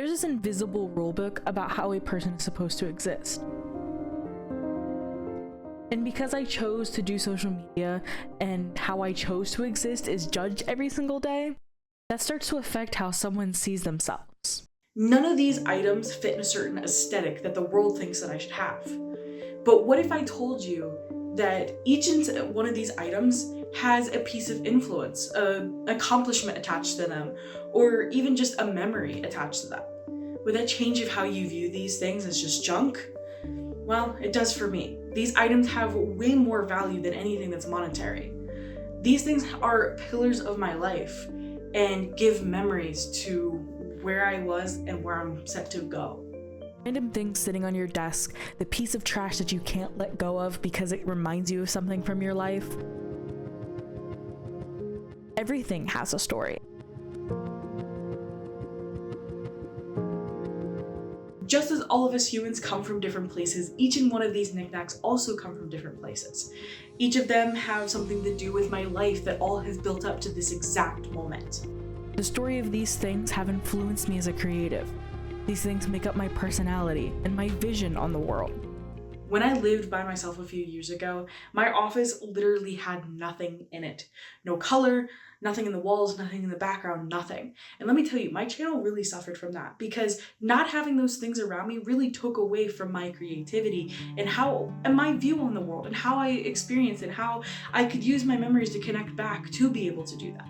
There's this invisible rulebook about how a person is supposed to exist. And because I chose to do social media and how I chose to exist is judged every single day, that starts to affect how someone sees themselves. None of these items fit in a certain aesthetic that the world thinks that I should have. But what if I told you that each one of these items has a piece of influence, an accomplishment attached to them, or even just a memory attached to them? Would that change of how you view these things as just junk? Well, it does for me. These items have way more value than anything that's monetary. These things are pillars of my life and give memories to where I was and where I'm set to go. Random things sitting on your desk, the piece of trash that you can't let go of because it reminds you of something from your life. Everything has a story. Just as all of us humans come from different places, each and one of these knickknacks also come from different places. Each of them have something to do with my life that all has built up to this exact moment. The story of these things have influenced me as a creative. These things make up my personality and my vision on the world. When I lived by myself a few years ago, my office literally had nothing in it. No color, nothing in the walls, nothing in the background, nothing. And let me tell you, my channel really suffered from that because not having those things around me really took away from my creativity and my view on the world and how I experienced it, how I could use my memories to connect back to be able to do that.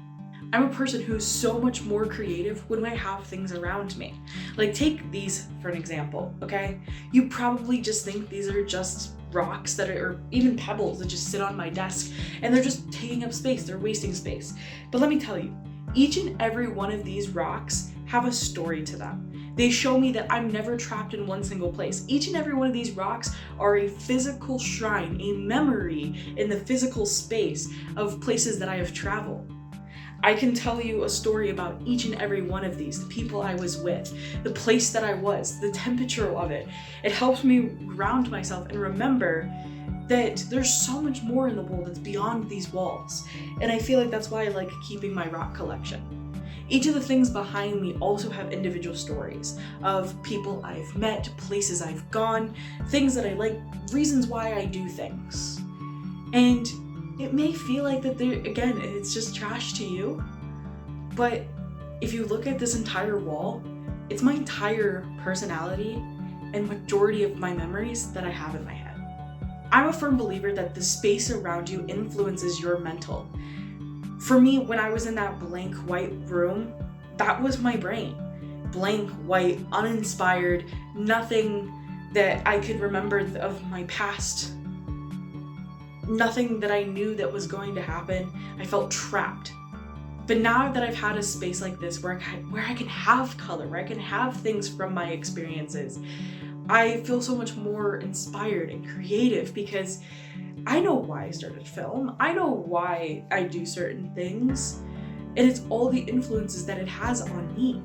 I'm a person who is so much more creative when I have things around me. Like take these for an example, okay? You probably just think these are just rocks or even pebbles that just sit on my desk and they're just taking up space, they're wasting space. But let me tell you, each and every one of these rocks have a story to them. They show me that I'm never trapped in one single place. Each and every one of these rocks are a physical shrine, a memory in the physical space of places that I have traveled. I can tell you a story about each and every one of these, the people I was with, the place that I was, the temperature of it. It helps me ground myself and remember that there's so much more in the world that's beyond these walls. And I feel like that's why I like keeping my rock collection. Each of the things behind me also have individual stories of people I've met, places I've gone, things that I like, reasons why I do things. And it may feel like that again, it's just trash to you, but if you look at this entire wall, it's my entire personality and majority of my memories that I have in my head. I'm a firm believer that the space around you influences your mental. For me, when I was in that blank white room, that was my brain. Blank, white, uninspired, nothing that I could remember of my past. Nothing that I knew that was going to happen. I felt trapped. But now that I've had a space like this where I can have color, where I can have things from my experiences, I feel so much more inspired and creative because I know why I started film. I know why I do certain things. And it's all the influences that it has on me.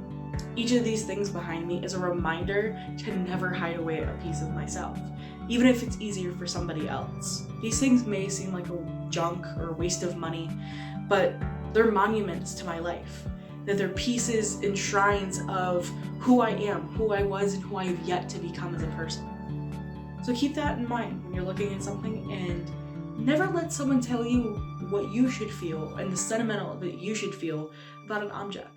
Each of these things behind me is a reminder to never hide away a piece of myself, even if it's easier for somebody else. These things may seem like a junk or a waste of money, but they're monuments to my life, that they're pieces and shrines of who I am, who I was, and who I have yet to become as a person. So keep that in mind when you're looking at something, and never let someone tell you what you should feel and the sentimental that you should feel about an object.